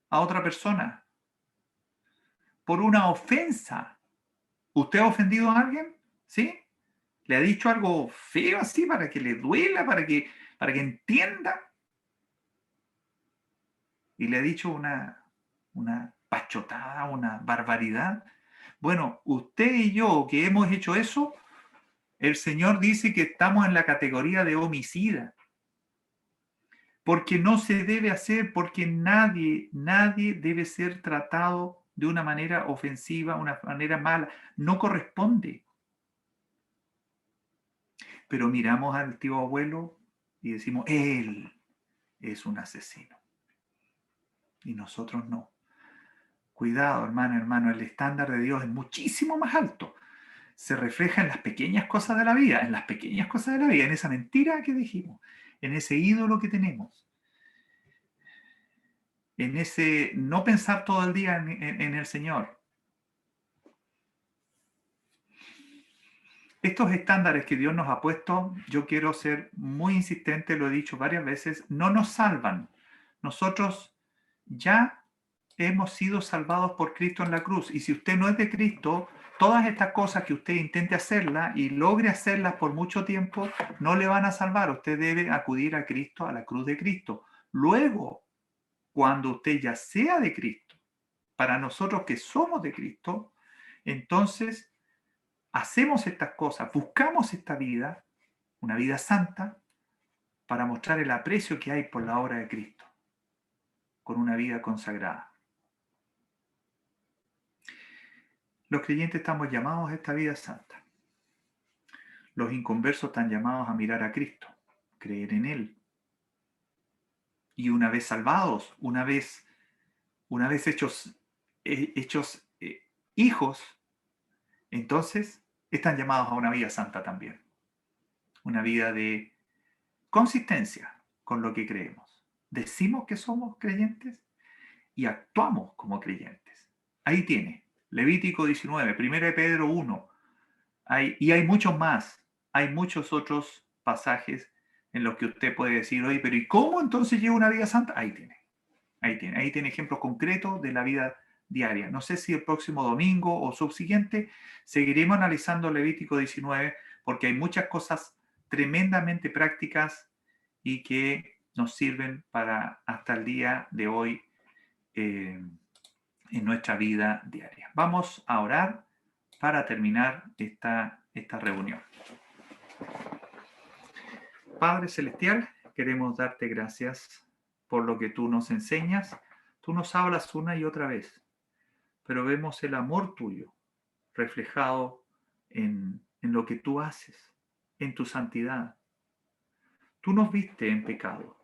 a otra persona. Por una ofensa. ¿Usted ha ofendido a alguien? ¿Sí? ¿Le ha dicho algo feo así para que le duela, para que entienda? Y le ha dicho una pachotada, una barbaridad. Bueno, usted y yo que hemos hecho eso, el Señor dice que estamos en la categoría de homicida. Porque no se debe hacer, porque nadie debe ser tratado de una manera ofensiva, una manera mala. No corresponde. Pero miramos al tío abuelo y decimos, él es un asesino. Y nosotros no. Cuidado, hermano, el estándar de Dios es muchísimo más alto. Se refleja en las pequeñas cosas de la vida, en esa mentira que dijimos, en ese ídolo que tenemos, en ese no pensar todo el día en el Señor. Estos estándares que Dios nos ha puesto, yo quiero ser muy insistente, lo he dicho varias veces, no nos salvan. Nosotros ya hemos sido salvados por Cristo en la cruz. Y si usted no es de Cristo, todas estas cosas que usted intente hacerlas y logre hacerlas por mucho tiempo, no le van a salvar. Usted debe acudir a Cristo, a la cruz de Cristo. Luego, cuando usted ya sea de Cristo, para nosotros que somos de Cristo, entonces hacemos estas cosas, buscamos esta vida, una vida santa, para mostrar el aprecio que hay por la obra de Cristo, con una vida consagrada. Los creyentes estamos llamados a esta vida santa. Los inconversos están llamados a mirar a Cristo, creer en Él. Y una vez salvados, una vez hechos hijos, entonces están llamados a una vida santa también. Una vida de consistencia con lo que creemos. Decimos que somos creyentes y actuamos como creyentes. Ahí tiene, Levítico 19, 1 Pedro 1. Y hay muchos más. Hay muchos otros pasajes en los que usted puede decir, oye, pero ¿y cómo entonces llevo una vida santa? Ahí tiene ejemplos concretos de la vida diaria. No sé si el próximo domingo o subsiguiente seguiremos analizando Levítico 19 porque hay muchas cosas tremendamente prácticas y que nos sirven para hasta el día de hoy en nuestra vida diaria. Vamos a orar para terminar esta reunión. Padre Celestial, queremos darte gracias por lo que tú nos enseñas. Tú nos hablas una y otra vez, pero vemos el amor tuyo reflejado en lo que tú haces, en tu santidad. Tú nos viste en pecado,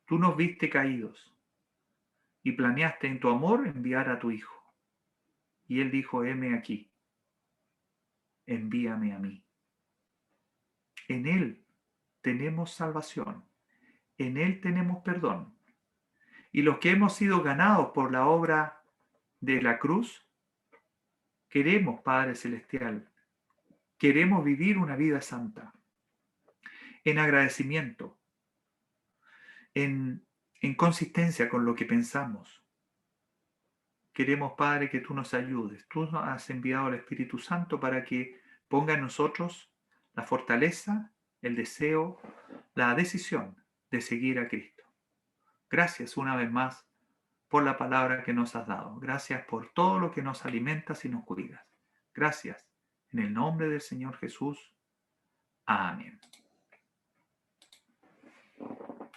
tú nos viste caídos y planeaste en tu amor enviar a tu Hijo. Y Él dijo, heme aquí, envíame a mí. En Él tenemos salvación, en Él tenemos perdón. Y los que hemos sido ganados por la obra de la cruz, queremos, Padre Celestial, queremos vivir una vida santa, en agradecimiento, en consistencia con lo que pensamos. Queremos, Padre, que tú nos ayudes. Tú nos has enviado al Espíritu Santo para que ponga en nosotros la fortaleza, el deseo, la decisión de seguir a Cristo. Gracias una vez más por la palabra que nos has dado. Gracias por todo lo que nos alimentas y nos cuidas. Gracias. En el nombre del Señor Jesús. Amén.